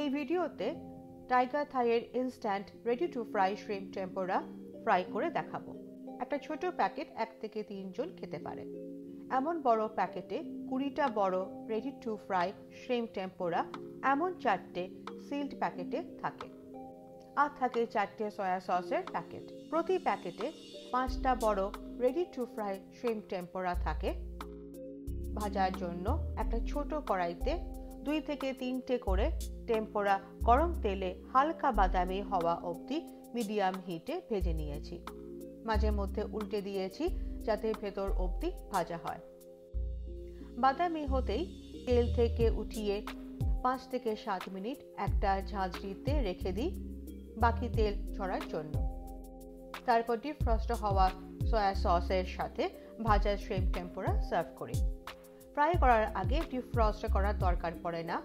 এই ভিডিওতে টাইগার থাইয়ের instant ready to fry shrimp tempura fry করে দেখাবো। একটা ছোট প্যাকেট 1 থেকে 3 জন খেতে পারে। এমন বড় প্যাকেটে 20টা বড় রেডি টু ফ্রাই শ্রিম্প টেম্পোরা এমন 4টে সিল্ড প্যাকেটে থাকে। আর থাকে 4টে সয়া সসের প্যাকেট। প্রতি প্যাকেটে 5টা বড় রেডি টু ফ্রাই শ্রিম্প টেম্পোরা থাকে। ভাজার জন্য একটা ছোট কড়াইতে 2 থেকে 3টে করে টেম্পোরা গরম তেলে হালকা বাদামি হওয়া অবধি মিডিয়াম হিটে ভেজে নিয়েছি। মাঝে মধ্যে উল্টে দিয়েছি যাতে ভেতর অবধি ভাজা হয়। বাদামি হতেই তেল থেকে উঠিয়ে 5 থেকে 7 মিনিট একটা ঝাঁঝরিতে রেখে দিই বাকি তেল ঝরার জন্য। তারপর ডিফ্রস্ট হওয়া সয়া সসের সাথে ভাজা শ্রিম্প টেম্পোরা সার্ভ করি। ফ্রাই করার আগে ডিফ্রস্ট করার দরকার পড়ে না,